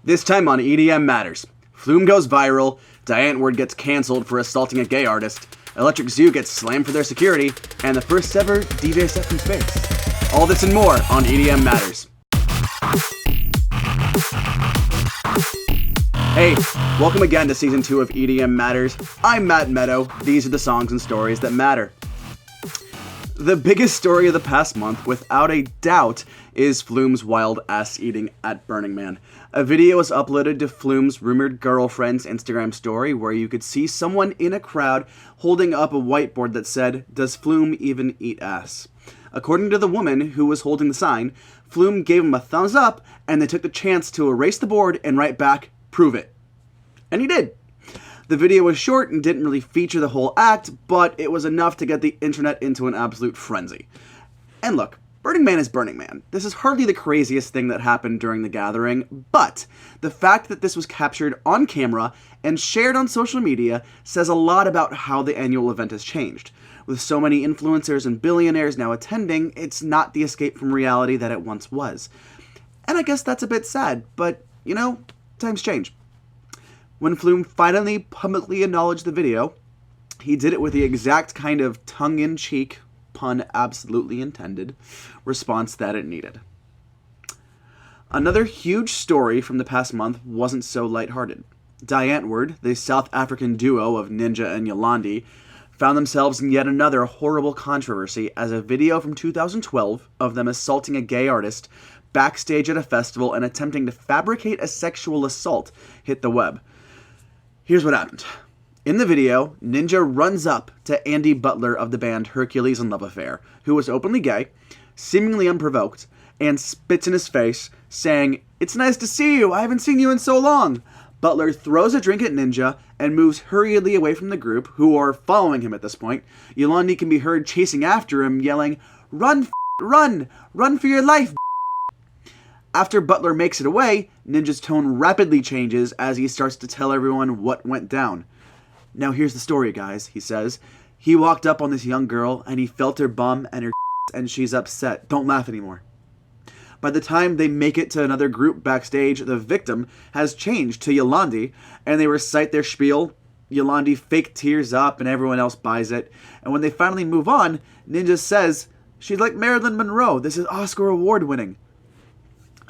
This time on EDM Matters, Flume goes viral, Antwoord gets cancelled for assaulting a gay artist, Electric Zoo gets slammed for their security, and the first ever DJ set from space. All this and more on EDM Matters. Hey, welcome again to Season 2 of EDM Matters. I'm Matt Meadow. These are the songs and stories that matter. The biggest story of the past month, without a doubt, is Flume's wild ass eating at Burning Man. A video was uploaded to Flume's rumored girlfriend's Instagram story where you could see someone in a crowd holding up a whiteboard that said, "Does Flume even eat ass?" According to the woman who was holding the sign, Flume gave him a thumbs up and they took the chance to erase the board and write back, "Prove it." And he did. The video was short and didn't really feature the whole act, but it was enough to get the internet into an absolute frenzy. And look, Burning Man is Burning Man. This is hardly the craziest thing that happened during the gathering, but the fact that this was captured on camera and shared on social media says a lot about how the annual event has changed. With so many influencers and billionaires now attending, it's not the escape from reality that it once was. And I guess that's a bit sad, but, you know, times change. When Flume finally publicly acknowledged the video, he did it with the exact kind of tongue-in-cheek, pun absolutely intended, response that it needed. Another huge story from the past month wasn't so lighthearted. Antwoord, the South African duo of Ninja and Yolandi, found themselves in yet another horrible controversy as a video from 2012 of them assaulting a gay artist backstage at a festival and attempting to fabricate a sexual assault hit the web. Here's what happened. In the video, Ninja runs up to Andy Butler of the band Hercules and Love Affair, who was openly gay, seemingly unprovoked, and spits in his face, saying, "It's nice to see you, I haven't seen you in so long." Butler throws a drink at Ninja and moves hurriedly away from the group, who are following him at this point. Yolandi can be heard chasing after him, yelling, "Run, run, run for your life." After Butler makes it away, Ninja's tone rapidly changes as he starts to tell everyone what went down. "Now here's the story, guys," he says. "He walked up on this young girl and he felt her bum and her and she's upset. Don't laugh anymore." By the time they make it to another group backstage, the victim has changed to Yolandi and they recite their spiel. Yolandi fake tears up and everyone else buys it. And when they finally move on, Ninja says, "She's like Marilyn Monroe. This is Oscar award winning."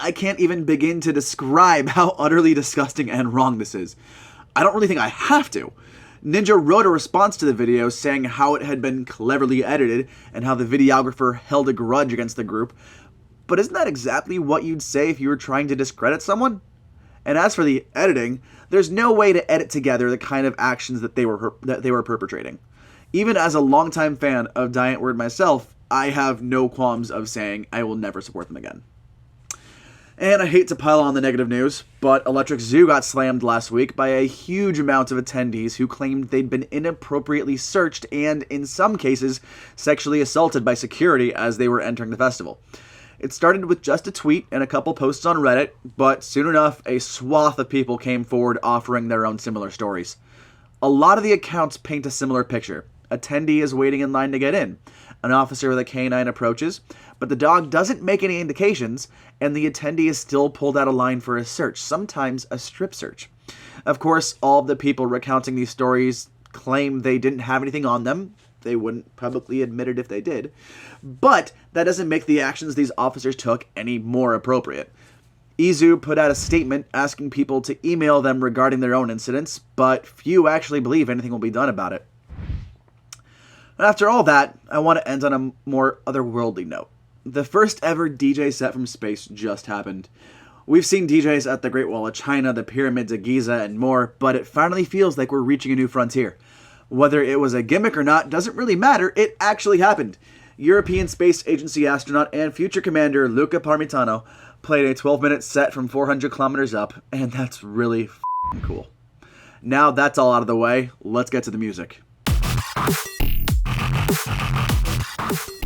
I can't even begin to describe how utterly disgusting and wrong this is. I don't really think I have to. Ninja wrote a response to the video saying how it had been cleverly edited and how the videographer held a grudge against the group. But isn't that exactly what you'd say if you were trying to discredit someone? And as for the editing, there's no way to edit together the kind of actions that they were perpetrating. Even as a longtime fan of Antwoord myself, I have no qualms of saying I will never support them again. And I hate to pile on the negative news, but Electric Zoo got slammed last week by a huge amount of attendees who claimed they'd been inappropriately searched and, in some cases, sexually assaulted by security as they were entering the festival. It started with just a tweet and a couple posts on Reddit, but soon enough, a swath of people came forward offering their own similar stories. A lot of the accounts paint a similar picture. Attendee is waiting in line to get in. An officer with a canine approaches, but the dog doesn't make any indications, and the attendee is still pulled out of line for a search, sometimes a strip search. Of course, all of the people recounting these stories claim they didn't have anything on them. They wouldn't publicly admit it if they did. But that doesn't make the actions these officers took any more appropriate. Izu put out a statement asking people to email them regarding their own incidents, but few actually believe anything will be done about it. After all that, I want to end on a more otherworldly note. The first ever DJ set from space just happened. We've seen DJs at the Great Wall of China, the Pyramids of Giza, and more, but it finally feels like we're reaching a new frontier. Whether it was a gimmick or not doesn't really matter, it actually happened. European Space Agency astronaut and future commander Luca Parmitano played a 12-minute set from 400 kilometers up, and that's really f***ing cool. Now that's all out of the way, let's get to the music.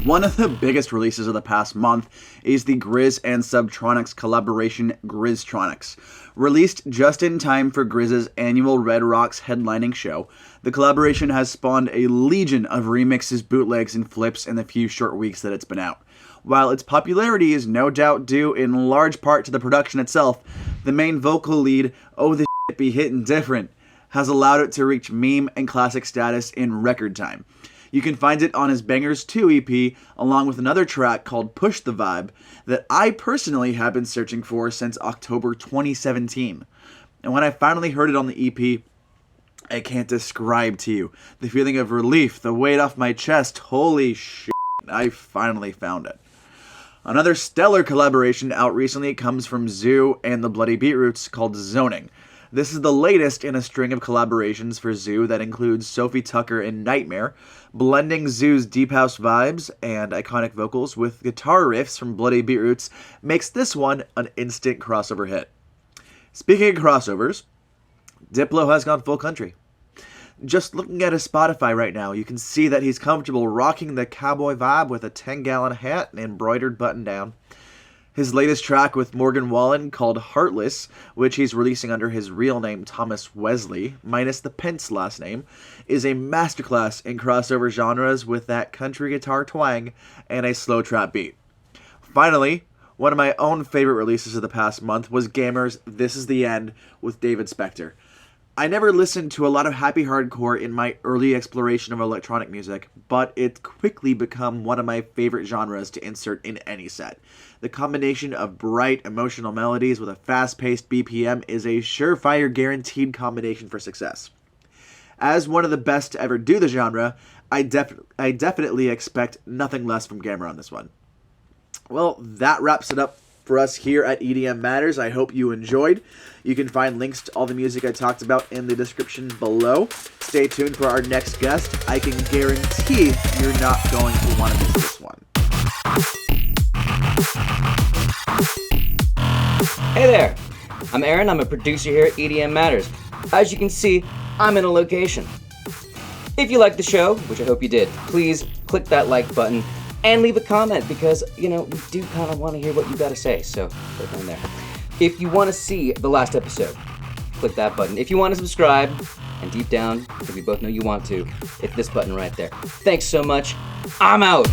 One of the biggest releases of the past month is the Griz and Subtronics collaboration Griztronics. Released just in time for Griz's annual Red Rocks headlining show, the collaboration has spawned a legion of remixes, bootlegs, and flips in the few short weeks that it's been out. While its popularity is no doubt due in large part to the production itself, the main vocal lead, "Oh the shit be hittin' different," has allowed it to reach meme and classic status in record time. You can find it on his Bangers 2 EP, along with another track called Push the Vibe that I personally have been searching for since October 2017. And when I finally heard it on the EP, I can't describe to you the feeling of relief, the weight off my chest. Holy shit, I finally found it. Another stellar collaboration out recently comes from Zhu and The Bloody Beetroots called Zoning. This is the latest in a string of collaborations for Zhu that includes Sophie Tucker and Nightmare, blending Zhu's deep house vibes and iconic vocals with guitar riffs from Bloody Beetroots makes this one an instant crossover hit. Speaking of crossovers, Diplo has gone full country. Just looking at his Spotify right now, you can see that he's comfortable rocking the cowboy vibe with a 10-gallon hat and embroidered button-down. His latest track with Morgan Wallen, called Heartless, which he's releasing under his real name Thomas Wesley, minus the Pence last name, is a masterclass in crossover genres with that country guitar twang and a slow trap beat. Finally, one of my own favorite releases of the past month was Gammer's This Is the End with David Spekter. I never listened to a lot of happy hardcore in my early exploration of electronic music, but it's quickly become one of my favorite genres to insert in any set. The combination of bright, emotional melodies with a fast-paced BPM is a surefire guaranteed combination for success. As one of the best to ever do the genre, I definitely expect nothing less from Gammer on this one. Well, that wraps it up for us here at EDM Matters. I hope you enjoyed. You can find links to all the music I talked about in the description below. Stay tuned for our next guest. I can guarantee you're not going to want to miss this one. Hey there! I'm Aaron. I'm a producer here at EDM Matters. As you can see, I'm in a location. If you liked the show, which I hope you did, please click that like button and leave a comment because, we do kind of want to hear what you got to say, so click on there. If you want to see the last episode, click that button. If you want to subscribe, and deep down, because we both know you want to, hit this button right there. Thanks so much. I'm out!